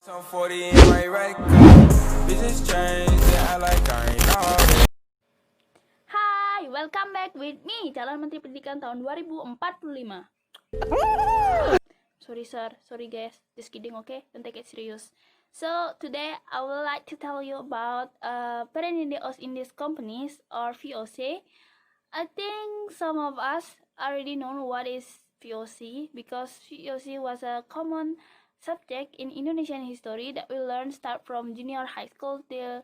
So 40 in my right business change, yeah, I like I ain't know. Hai, welcome back with me, calon Menteri Pendidikan tahun 2045. Sorry guys, just kidding, okay? Don't take it serious. So today I would like to tell you about Perennials in these companies or VOC. I think some of us already know what is VOC because VOC was a common subject in Indonesian history that we learned start from junior high school till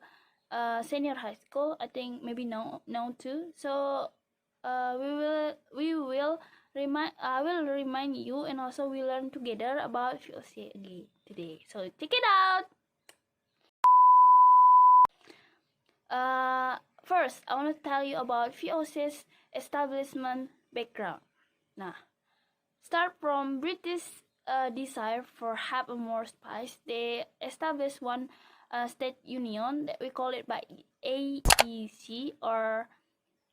senior high school. I think maybe now too. So we will remind I will remind you, and also we learn together about VOC again today. So check it out. First, I want to tell you about VOC's establishment background. Nah, start from British desire for have a more spice. They established one state union that we call it by AEC or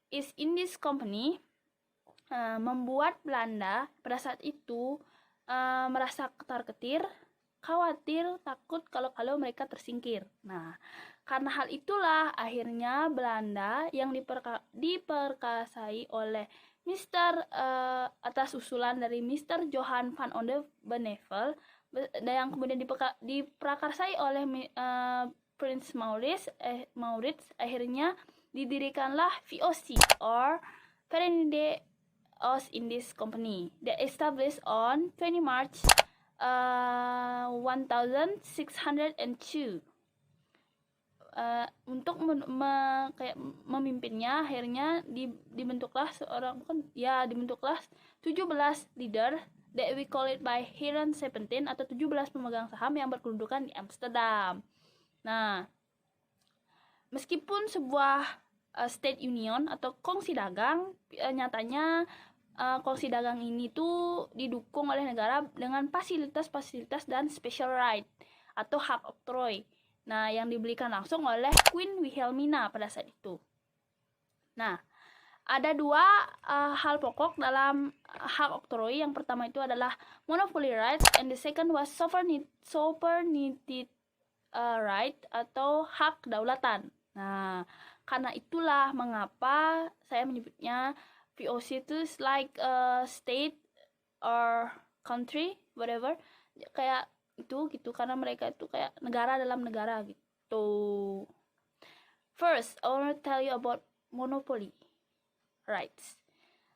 East Indies Company. Membuat Belanda pada saat itu merasa ketar-ketir, khawatir, takut kalau mereka tersingkir. Nah, karena hal itulah akhirnya Belanda yang diperkasai oleh Mr. Atas usulan dari Mr. Johan van Oldenbarneveldt yang kemudian diprakarsai oleh Prince Maurits, akhirnya didirikanlah VOC or Verenigde Oost-Indies Company that established on 20 March 1602. Untuk memimpinnya akhirnya dibentuklah 17 leader that we call it by Heren 17 atau 17 pemegang saham yang berkedudukan di Amsterdam. Nah, meskipun sebuah state union atau kongsi dagang, nyatanya kongsi dagang ini tuh didukung oleh negara dengan fasilitas-fasilitas dan special right atau hak oktroy. Nah, yang diberikan langsung oleh Queen Wilhelmina pada saat itu. Nah, ada dua hal pokok dalam hak oktroy. Yang pertama itu adalah monopoly rights, and the second was sovereignty right atau hak kedaulatan. Nah, karena itulah mengapa saya menyebutnya VOC itu like a state or country, whatever, kayak itu gitu, karena mereka itu kayak negara dalam negara gitu. First, I want to tell you about monopoly rights.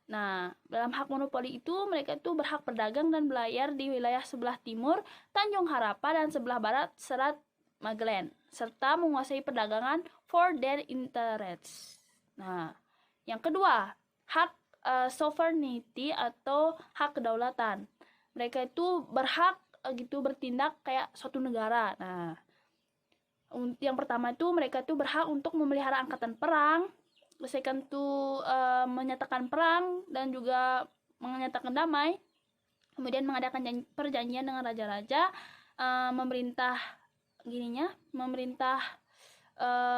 Nah, dalam hak monopoli itu mereka itu berhak berdagang dan berlayar di wilayah sebelah timur Tanjung Harappa dan sebelah barat Selat Magellan, serta menguasai perdagangan for their interests. Nah, yang kedua, hak sovereignty atau hak kedaulatan. Mereka itu berhak gitu bertindak kayak suatu negara. Nah, yang pertama itu mereka itu berhak untuk memelihara angkatan perang, second itu menyatakan perang dan juga menyatakan damai, kemudian mengadakan perjanjian dengan raja-raja, memerintah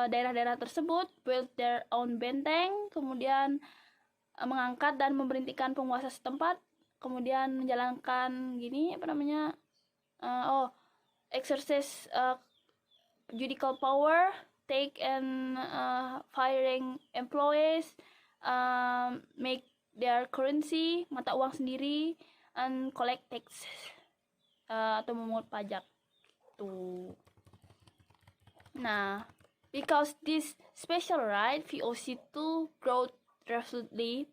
daerah-daerah tersebut, build their own benteng, kemudian mengangkat dan memberhentikan penguasa setempat, kemudian menjalankan exercise judicial power, take and firing employees, make their currency, mata uang sendiri, and collect tax atau memungut pajak tuh. Nah, because this special right, VOC itu growth rapidly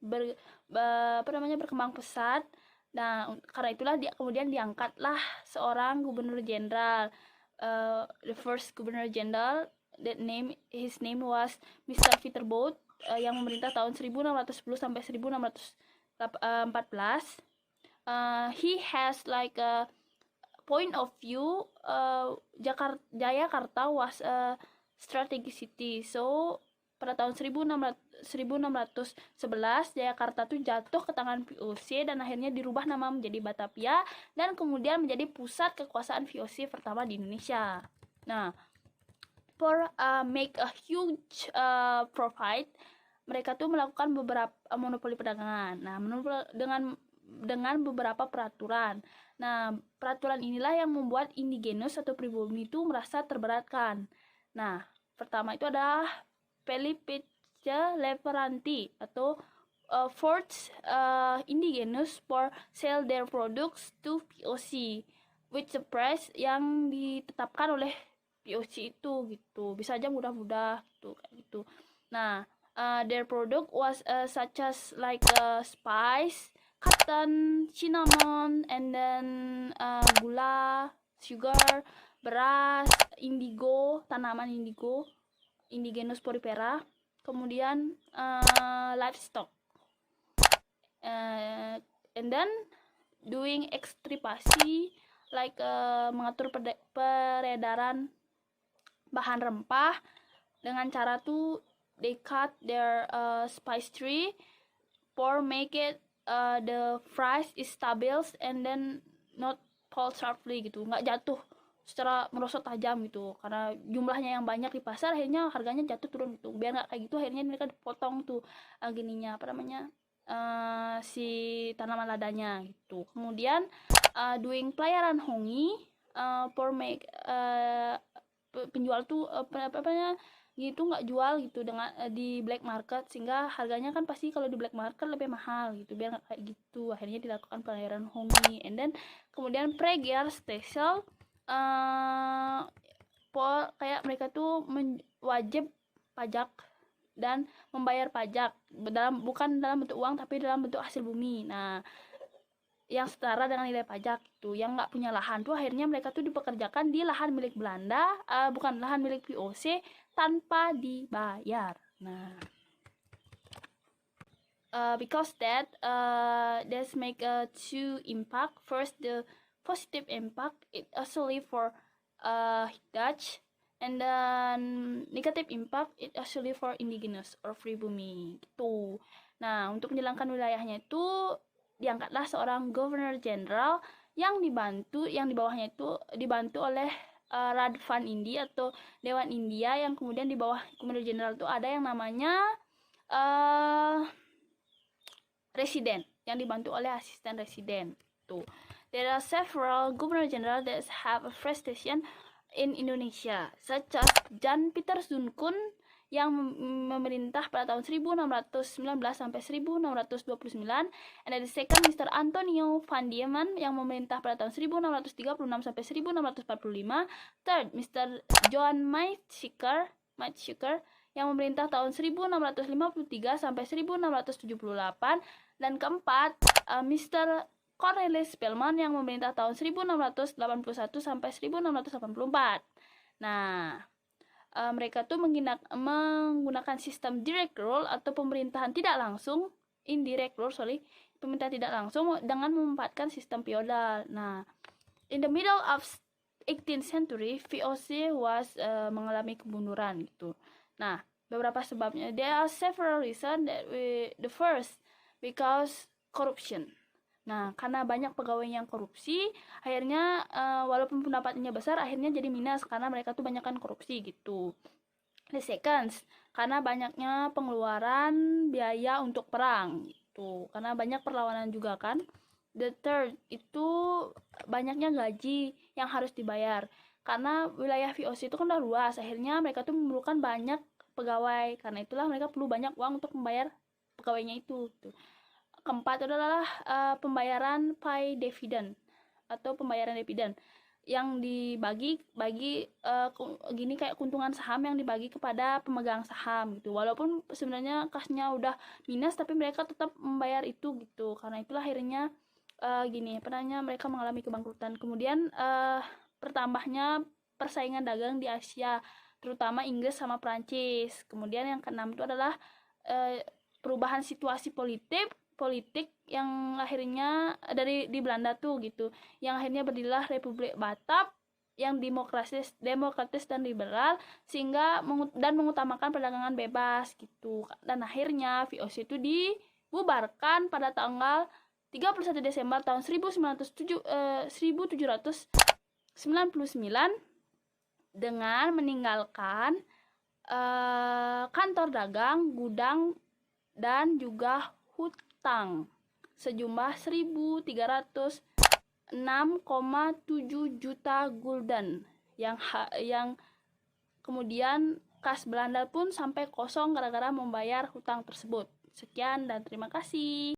berkembang pesat. Nah, karena itulah kemudian diangkatlah seorang gubernur jenderal, the first governor general, his name was Mr. Verwoerd, yang memerintah tahun 1610 sampai 1614. He has like a point of view, Jayakarta was a strategic city. So pada tahun 1611 Jayakarta tuh jatuh ke tangan VOC dan akhirnya dirubah nama menjadi Batavia dan kemudian menjadi pusat kekuasaan VOC pertama di Indonesia. Nah, for make a huge profit, mereka tuh melakukan beberapa monopoli perdagangan. Nah, dengan dengan beberapa peraturan. Nah, peraturan inilah yang membuat indigenous atau pribumi itu merasa terberatkan. Nah, pertama itu adalah Felipe Leveranti atau forced indigenous for sell their products to POC with the price yang ditetapkan oleh POC itu gitu. Bisa aja mudah-mudah gitu kayak gitu. Nah, their product was such as like spice, cotton, cinnamon, and then gula, sugar, beras, indigo, tanaman indigo, indigenous porifera, kemudian livestock, and then doing ekstripasi like mengatur peredaran bahan rempah dengan cara tuh they cut their spice tree for make it the price is stable and then not fall sharply gitu, nggak jatuh secara merosot tajam gitu, karena jumlahnya yang banyak di pasar akhirnya harganya jatuh turun gitu. Biar nggak kayak gitu akhirnya mereka dipotong tuh gininya apa namanya si tanaman ladanya gitu. Kemudian doing pelayaran hongi for make penjual tuh apa gitu nggak jual gitu dengan di black market, sehingga harganya kan pasti kalau di black market lebih mahal gitu. Biar nggak kayak gitu akhirnya dilakukan pelayaran hongi. And then kemudian pregiar special kayak mereka tuh wajib pajak dan membayar pajak bukan dalam bentuk uang tapi dalam bentuk hasil bumi. Nah, yang setara dengan nilai pajak itu. Yang nggak punya lahan tuh akhirnya mereka tuh dipekerjakan di lahan milik Belanda, bukan lahan milik VOC, tanpa dibayar. Nah, because that that's make two impact. First, the positive impact it actually for Dutch, and then negative impact it actually for indigenous or pribumi gitu. Nah, untuk menjalankan wilayahnya itu diangkatlah seorang governor general yang di bawahnya itu dibantu oleh Radvan Indi atau Dewan India, yang kemudian di bawah governor general itu ada yang namanya residen yang dibantu oleh asisten residen tuh. There are several governor general that have a prestation in Indonesia, such as Jan Pieter Zoenkun yang memerintah pada tahun 1619 sampai 1629, and the second Mr. Antonio van Diemen yang memerintah pada tahun 1636 sampai 1645, third Mr. Johan Maetschiker yang memerintah tahun 1653 sampai 1678, dan keempat Mr. Cornelis Spelman yang memerintah tahun 1681 sampai 1684. Nah, mereka tuh menggunakan sistem direct rule atau pemerintahan tidak langsung, indirect rule pemerintahan tidak langsung dengan memanfaatkan sistem feodal. Nah, in the middle of 18th century, VOC was mengalami kemunduran gitu. Nah, beberapa sebabnya. There are several reasons that the first because corruption. Nah, karena banyak pegawai yang korupsi, akhirnya walaupun pendapatannya besar, akhirnya jadi minus karena mereka tuh banyakkan korupsi gitu. The second, karena banyaknya pengeluaran biaya untuk perang gitu, karena banyak perlawanan juga kan. The third, itu banyaknya gaji yang harus dibayar. Karena wilayah VOC itu kan udah luas, akhirnya mereka tuh memerlukan banyak pegawai. Karena itulah mereka perlu banyak uang untuk membayar pegawainya itu gitu. Keempat adalah pembayaran pay dividend atau pembayaran dividen yang dibagi gini kayak keuntungan saham yang dibagi kepada pemegang saham gitu. Walaupun sebenarnya kasnya udah minus tapi mereka tetap membayar itu gitu. Karena itulah akhirnya mereka mengalami kebangkrutan. Kemudian bertambahnya persaingan dagang di Asia, terutama Inggris sama Prancis. Kemudian yang keenam itu adalah perubahan situasi politik yang akhirnya di Belanda tuh gitu, yang akhirnya berdirilah Republik Batak yang demokratis dan liberal, sehingga mengutamakan perdagangan bebas gitu. Dan akhirnya VOC itu dibubarkan pada tanggal 31 Desember tahun 1799 dengan meninggalkan kantor dagang, gudang, dan juga hutang sejumlah 1.306,7 juta gulden yang kemudian kas Belanda pun sampai kosong gara-gara membayar hutang tersebut. Sekian dan terima kasih.